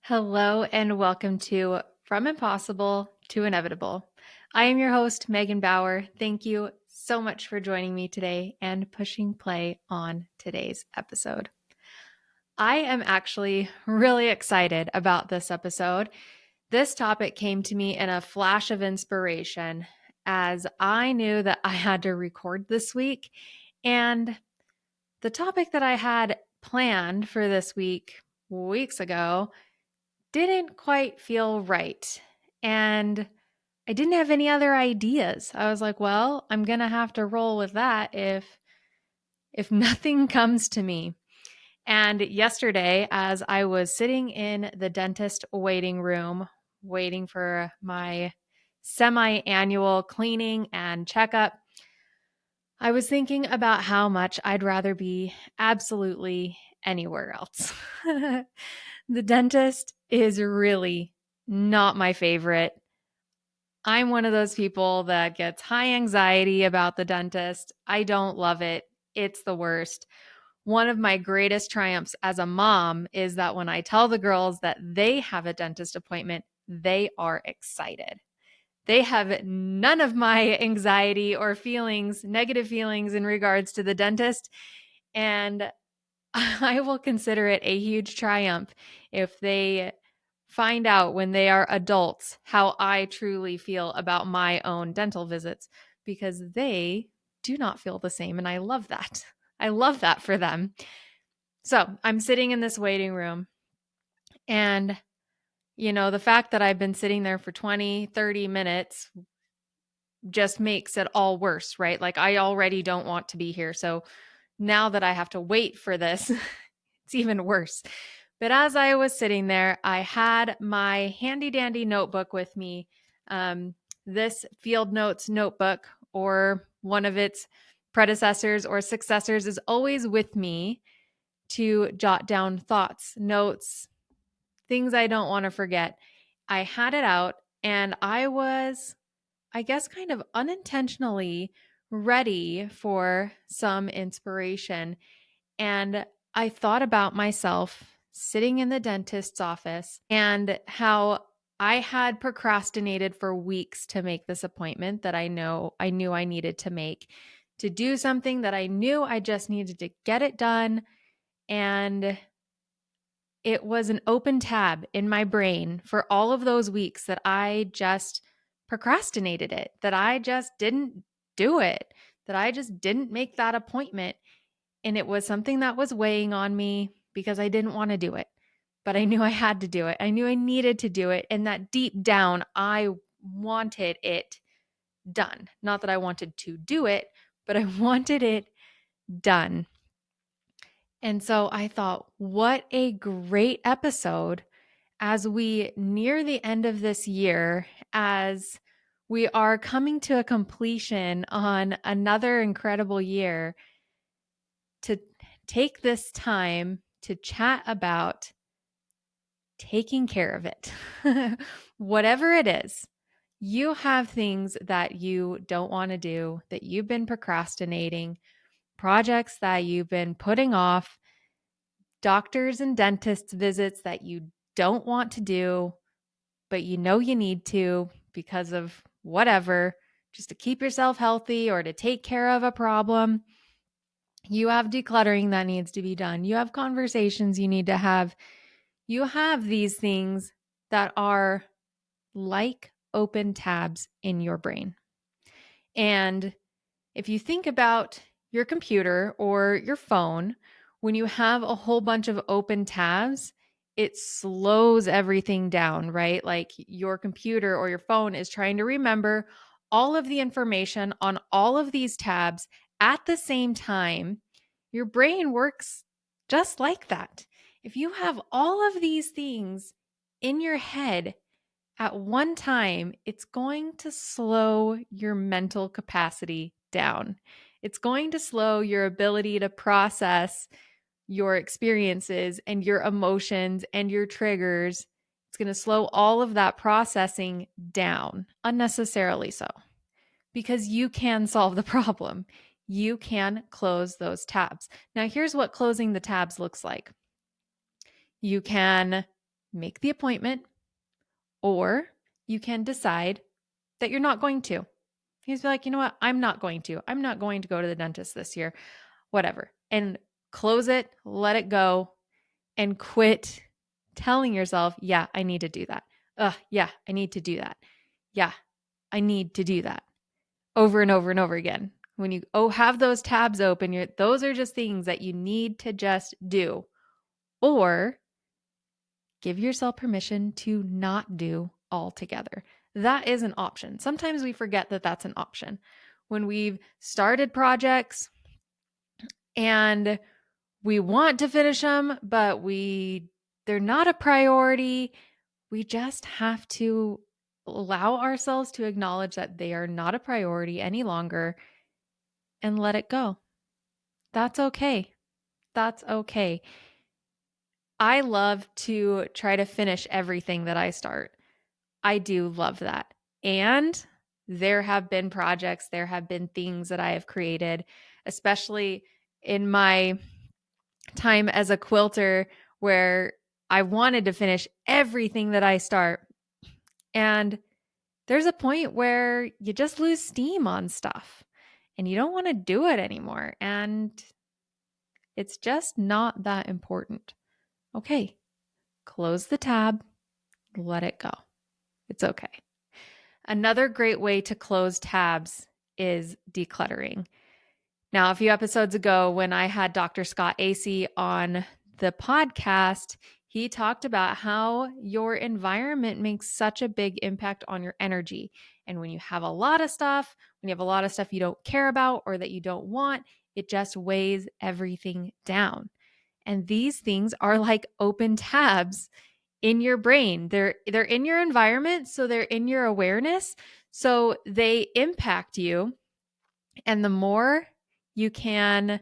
Hello and welcome to From Impossible to Inevitable. I am your host, Megan Bauer. Thank you so much for joining me today and pushing play on today's episode. I am actually really excited about this episode. This topic came to me in a flash of inspiration as I knew that I had to record this week. And the topic that I had planned for this week, weeks ago, didn't quite feel right. And I didn't have any other ideas. I was like, well, I'm going to have to roll with that if nothing comes to me. And yesterday as I was sitting in the dentist waiting room waiting for my semi-annual cleaning and checkup, I was thinking about how much I'd rather be absolutely anywhere else. The dentist is really not my favorite. I'm one of those people that gets high anxiety about the dentist. I don't love it. It's the worst. One of my greatest triumphs as a mom is that when I tell the girls that they have a dentist appointment, they are excited. They have none of my anxiety or feelings, negative feelings in regards to the dentist. And I will consider it a huge triumph if they find out when they are adults how I truly feel about my own dental visits because they do not feel the same. And I love that. I love that for them. So I'm sitting in this waiting room and the fact that I've been sitting there for 20, 30 minutes just makes it all worse, right? Like I already don't want to be here. So now that I have to wait for this, it's even worse. But as I was sitting there, I had my handy dandy notebook with me. This Field Notes notebook or one of its predecessors or successors is always with me to jot down thoughts, notes, things I don't want to forget. I had it out and I was, I guess, kind of unintentionally ready for some inspiration. And I thought about myself sitting in the dentist's office and how I had procrastinated for weeks to make this appointment that I knew I needed to make, to do something that I knew I just needed to get it done. And it was an open tab in my brain for all of those weeks that I just procrastinated it, that I just didn't do it, that I just didn't make that appointment. And it was something that was weighing on me because I didn't want to do it, but I knew I had to do it. I knew I needed to do it. And that deep down, I wanted it done. Not that I wanted to do it, but I wanted it done. And so I thought, what a great episode as we near the end of this year, as we are coming to a completion on another incredible year, to take this time to chat about taking care of it. Whatever it is, you have things that you don't want to do, that you've been procrastinating, projects that you've been putting off, doctors and dentists visits that you don't want to do, but you know you need to because of whatever, just to keep yourself healthy or to take care of a problem. You have decluttering that needs to be done. You have conversations you need to have. You have these things that are like open tabs in your brain. And if you think about your computer or your phone, when you have a whole bunch of open tabs, it slows everything down, right? Like your computer or your phone is trying to remember all of the information on all of these tabs at the same time. Your brain works just like that. If you have all of these things in your head at one time, it's going to slow your mental capacity down. It's going to slow your ability to process your experiences and your emotions and your triggers. It's going to slow all of that processing down, unnecessarily so, because you can solve the problem. You can close those tabs. Now, here's what closing the tabs looks like. You can make the appointment, or you can decide that you're not going to. He's like, you know what? I'm not going to. I'm not going to go to the dentist this year, whatever. And close it, let it go, and quit telling yourself, yeah, I need to do that. Yeah, I need to do that. Yeah, I need to do that over and over and over again. When you have those tabs open, those are just things that you need to just do. Or give yourself permission to not do altogether. That is an option. Sometimes we forget that that's an option. When we've started projects and we want to finish them, but they're not a priority, we just have to allow ourselves to acknowledge that they are not a priority any longer and let it go. That's okay. That's okay. I love to try to finish everything that I start. I do love that. And there have been projects, there have been things that I have created, especially in my time as a quilter, where I wanted to finish everything that I start. And there's a point where you just lose steam on stuff and you don't want to do it anymore. And it's just not that important. Okay, close the tab, let it go. It's okay. Another great way to close tabs is decluttering. Now, a few episodes ago, when I had Dr. Scott Acey on the podcast, he talked about how your environment makes such a big impact on your energy. And when you have a lot of stuff, when you have a lot of stuff you don't care about or that you don't want, it just weighs everything down. And these things are like open tabs in your brain. They're in your environment, so they're in your awareness, so they impact you. And the more you can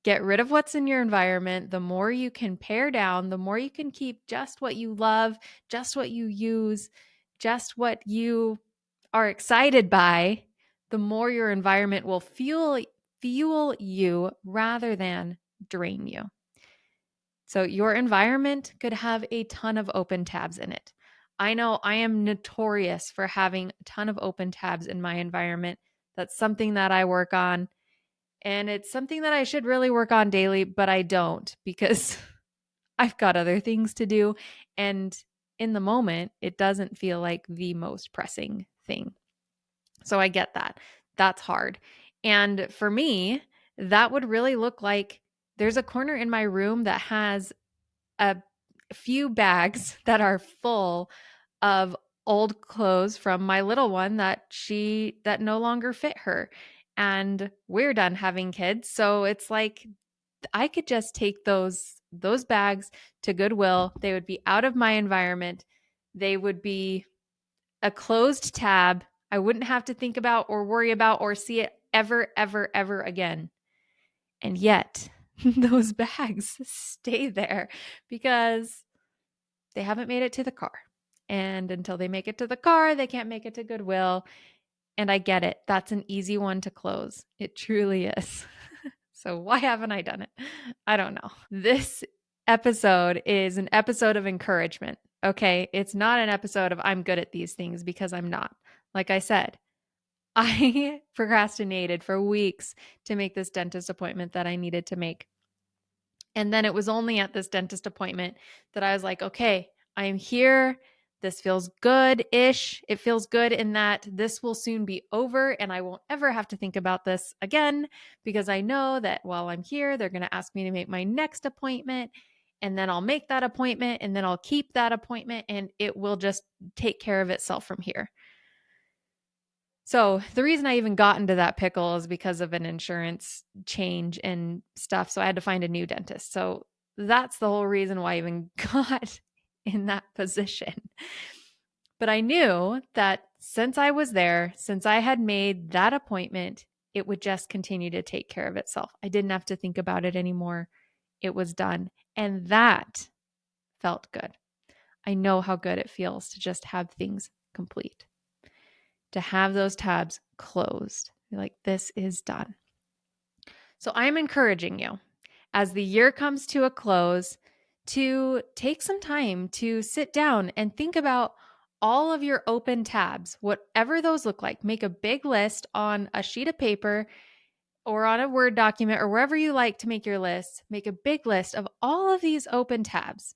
get rid of what's in your environment, the more you can pare down, the more you can keep just what you love, just what you use, just what you are excited by, the more your environment will fuel you rather than drain you. So your environment could have a ton of open tabs in it. I know I am notorious for having a ton of open tabs in my environment. That's something that I work on. And it's something that I should really work on daily, but I don't because I've got other things to do. And in the moment, it doesn't feel like the most pressing thing. So I get that. That's hard. And for me, that would really look like there's a corner in my room that has a few bags that are full of old clothes from my little one that no longer fit her. And we're done having kids. So it's like I could just take those bags to Goodwill. They would be out of my environment. They would be a closed tab. I wouldn't have to think about or worry about or see it ever, ever, ever again. And yet, those bags stay there because they haven't made it to the car. And until they make it to the car, they can't make it to Goodwill. And I get it. That's an easy one to close. It truly is. So why haven't I done it? I don't know. This episode is an episode of encouragement. Okay. It's not an episode of I'm good at these things because I'm not. Like I said, I procrastinated for weeks to make this dentist appointment that I needed to make. And then it was only at this dentist appointment that I was like, okay, I am here. This feels good-ish. It feels good in that this will soon be over and I won't ever have to think about this again because I know that while I'm here, they're going to ask me to make my next appointment and then I'll make that appointment and then I'll keep that appointment and it will just take care of itself from here. So the reason I even got into that pickle is because of an insurance change and stuff. So I had to find a new dentist. So that's the whole reason why I even got in that position. But I knew that since I was there, since I had made that appointment, it would just continue to take care of itself. I didn't have to think about it anymore. It was done. And that felt good. I know how good it feels to just have things complete, to have those tabs closed. You're like, this is done. So I'm encouraging you as the year comes to a close to take some time to sit down and think about all of your open tabs, whatever those look like. Make a big list on a sheet of paper or on a Word document or wherever you like to make your list. Make a big list of all of these open tabs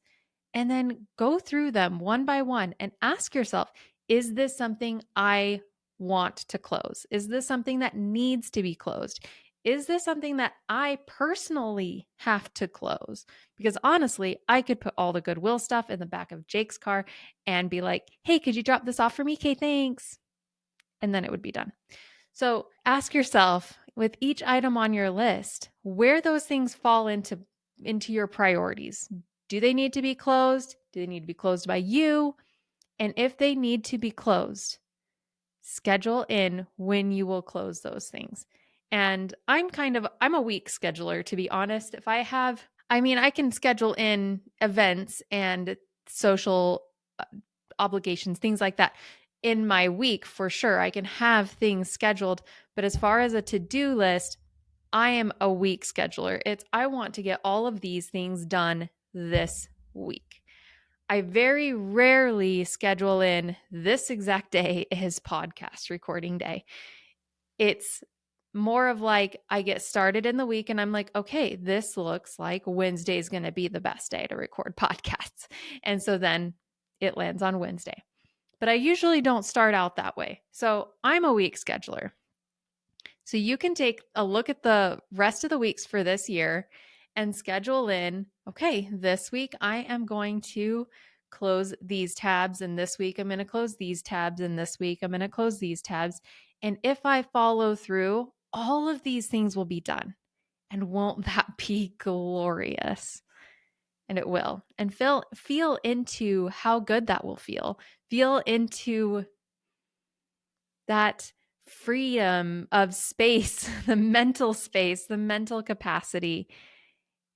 and then go through them one by one and ask yourself, is this something I want to close? Is this something that needs to be closed? Is this something that I personally have to close? Because honestly, I could put all the Goodwill stuff in the back of Jake's car and be like, hey, could you drop this off for me? Okay, thanks. And then it would be done. So ask yourself with each item on your list, where those things fall into your priorities. Do they need to be closed? Do they need to be closed by you? And if they need to be closed, schedule in when you will close those things. And I'm a week scheduler, to be honest. I can schedule in events and social obligations, things like that in my week for sure. I can have things scheduled, but as far as a to-do list, I am a week scheduler. I want to get all of these things done this week. I very rarely schedule in this exact day is podcast recording day. It's more of like I get started in the week and I'm like, okay, this looks like Wednesday is going to be the best day to record podcasts. And so then it lands on Wednesday. But I usually don't start out that way. So I'm a week scheduler. So you can take a look at the rest of the weeks for this year and schedule in, okay, this week I am going to close these tabs, and this week I'm going to close these tabs, and this week I'm going to close these tabs. And if I follow through, all of these things will be done. And won't that be glorious? And it will. And feel into how good that will feel. Feel into that freedom of space, the mental capacity,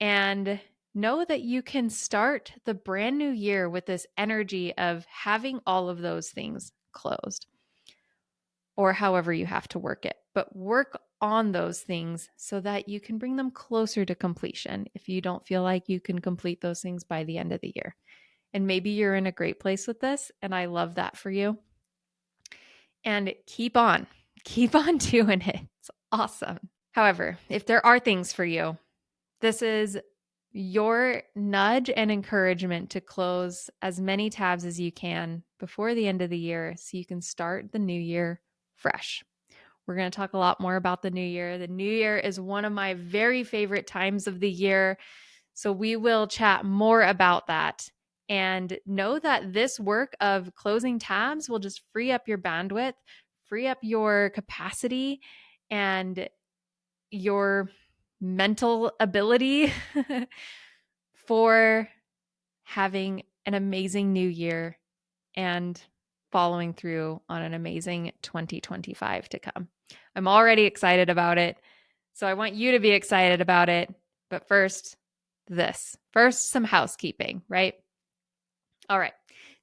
and know that you can start the brand new year with this energy of having all of those things closed, or however you have to work it. But work on those things so that you can bring them closer to completion if you don't feel like you can complete those things by the end of the year. And maybe you're in a great place with this, and I love that for you. And keep on doing it. It's awesome. However, if there are things for you, this is your nudge and encouragement to close as many tabs as you can before the end of the year so you can start the new year fresh. We're going to talk a lot more about the new year. The new year is one of my very favorite times of the year. So we will chat more about that. And know that this work of closing tabs will just free up your bandwidth, free up your capacity, and your mental ability for having an amazing new year and following through on an amazing 2025 to come. I'm already excited about it. So I want you to be excited about it. But first, some housekeeping, right? All right.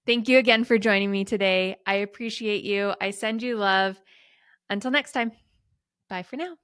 Thank you again for joining me today. I appreciate you. I send you love. Until next time. Bye for now.